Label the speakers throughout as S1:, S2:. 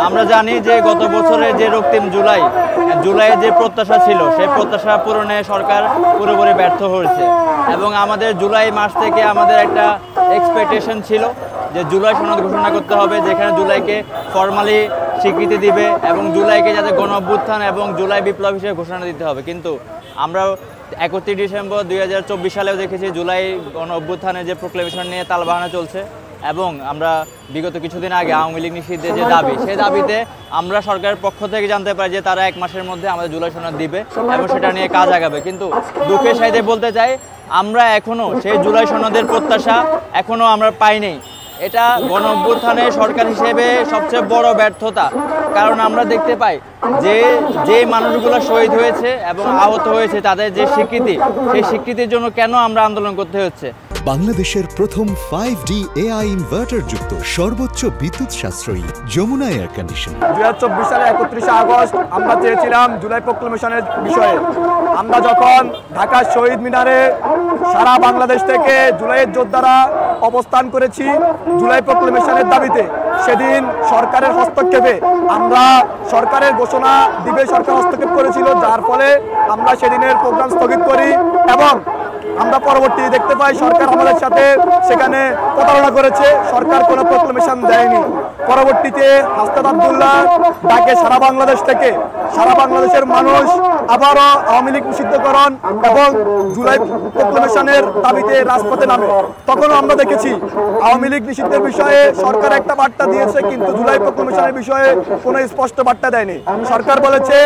S1: আমরা জানি যে গত বছরে যে রক্তিম জুলাইয়ে যে প্রত্যাশা ছিল সেই প্রত্যাশা পূরণে সরকার পুরোপুরি ব্যর্থ হয়েছে এবং আমাদের জুলাই মাস থেকে আমাদের একটা এক্সপেকটেশন ছিল যে জুলাই সনদ ঘোষণা করতে হবে, যেখানে জুলাইকে ফর্মালি স্বীকৃতি দিবে এবং জুলাইকে যাতে গণ অভ্যুত্থান এবং জুলাই বিপ্লব হিসেবে ঘোষণা দিতে হবে। কিন্তু আমরা 31 ডিসেম্বর 2024 সালেও দেখেছি জুলাই গণ অভ্যুত্থানের যে প্রোক্লেমেশন নিয়ে তালবাহানা চলছে এবং আমরা বিগত কিছুদিন আগে আওয়ামী লীগ নিষিদ্ধের যে দাবি, সেই দাবিতে আমরা সরকারের পক্ষ থেকে জানতে পারি যে তারা 1 মাসের মধ্যে আমাদের জুলাই সনদ দিবে এবং সেটা নিয়ে কাজ আগাবে। কিন্তু দুঃখের সাথে বলতে চাই আমরা এখনও সেই জুলাই সনদের প্রত্যাশা এখনও আমরা পাইনি। এটা গণ অভ্যুত্থানের সরকার হিসেবে সবচেয়ে বড় ব্যর্থতা, কারণ আমরা দেখতে পাই যে মানুষগুলো শহীদ হয়েছে এবং আহত হয়েছে তাদের যে স্বীকৃতি, সেই স্বীকৃতির জন্য কেন আমরা আন্দোলন করতে হচ্ছে।
S2: বাংলাদেশের প্রথম 5D AI ইনভার্টার যুক্ত সর্বোচ্চ বিদ্যুৎ সাশ্রয়ী যমুনা এয়ার কন্ডিশন।
S3: 2024 সালের 31 আগস্ট আমরা চেয়েছিলাম জুলাই প্রোক্লেমেশনের বিষয়ে। আমরা যখন ঢাকার শহীদ মিনারে সারা বাংলাদেশ থেকে জুলাইয়ের যোদ্ধারা অবস্থান করেছি জুলাই প্রোক্লেমেশনের দাবিতে, সেদিন সরকারের হস্তক্ষেপে আমরা সরকারের ঘোষণা দিবে সরকার হস্তক্ষেপ করেছিল, যার ফলে আমরা সেদিনের প্রোগ্রাম স্থগিত করি এবং আমরা পরবর্তী দেখতে পাই সরকার আমাদের সাথে সেখানে প্রতারণা করেছে, সরকার কোনো প্রোক্লেমেশন দেয়নি। পরবর্তীতে হাসনাত আব্দুল্লাহ ডাকে সারা বাংলাদেশ থেকে সারা বাংলাদেশের মানুষ আবারও আওয়ামী লীগ নিষিদ্ধকরণ এবং জুলাই প্রোক্লেমেশনের দাবিতে রাজপথে নামে। তখনও আমরা দেখেছি আওয়ামী লীগ নিষিদ্ধের বিষয়ে সরকার একটা বার্তা দিয়েছে, কিন্তু জুলাই প্রোক্লেমেশনের বিষয়ে কোনো স্পষ্ট বার্তা দেয়নি। সরকার বলেছে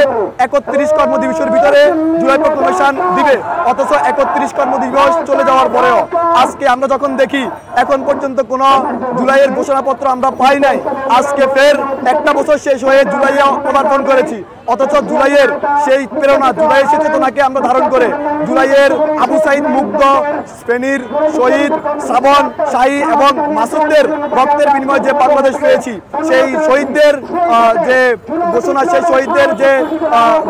S3: 31 কর্মদিবসের ভিতরে জুলাই প্রোক্লেমেশন দিবে, অথচ 31 কর্মদিবস চলে যাওয়ার পরেও আজকে আমরা যখন দেখি এখন পর্যন্ত কোনো জুলাইয়ের ঘোষণাপত্র আমরা পাই নাই। আজকে ফের একটা বছর শেষ হয়ে জুলাইয়ে পদার্পণ করেছি, অথচ জুলাইয়ের সেই প্রেরণা, জুলাইয়ের সেই চেতনাকে আমরা ধারণ করে জুলাইয়ের আবু সাইদ মুগ্ধ, ফেনীর শহীদ শ্রাবণ শাহী এবং মাসুদদের রক্তের বিনিময়ে যে বাংলাদেশ পেয়েছি, সেই শহীদদের যে ঘোষণা, সেই শহীদদের যে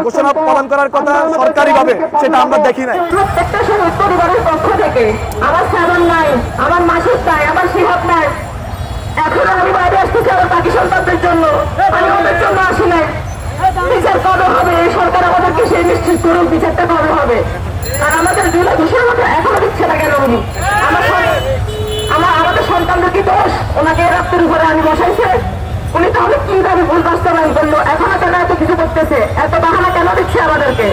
S3: ঘোষণা পালন করার কথা সরকারিভাবে, সেটা আমরা দেখি নাই।
S4: প্রত্যেকটা শহীদ পরিবারের পক্ষ থেকে আমার শ্রাবণ নাই, আমার মাসুদ নাই, আমার শিহাব নাই, এখন আমি বাইরে আসতেছি আমার বাকি সন্তানদের জন্য, আমি ওদের জন্য আসি নাই। বিচার কবে হবে? এই সরকার আমাদেরকে সেই নিশ্চিত করুন বিচারটা কবে হবে। আর আমাদের জুলাই ঘোষণাপত্র এখনো দিচ্ছে না কেন? উনি আমাদের সন্তানদের কি দোষ? ওনাকে রাস্তার উপরে আমি বসাইছে, উনি তাহলে কি ভাবে ভুল বাস্তবায়ন করলো? এখনো কেন এত কিছু করতেছে? এত বাহানা কেন দিচ্ছে আমাদেরকে?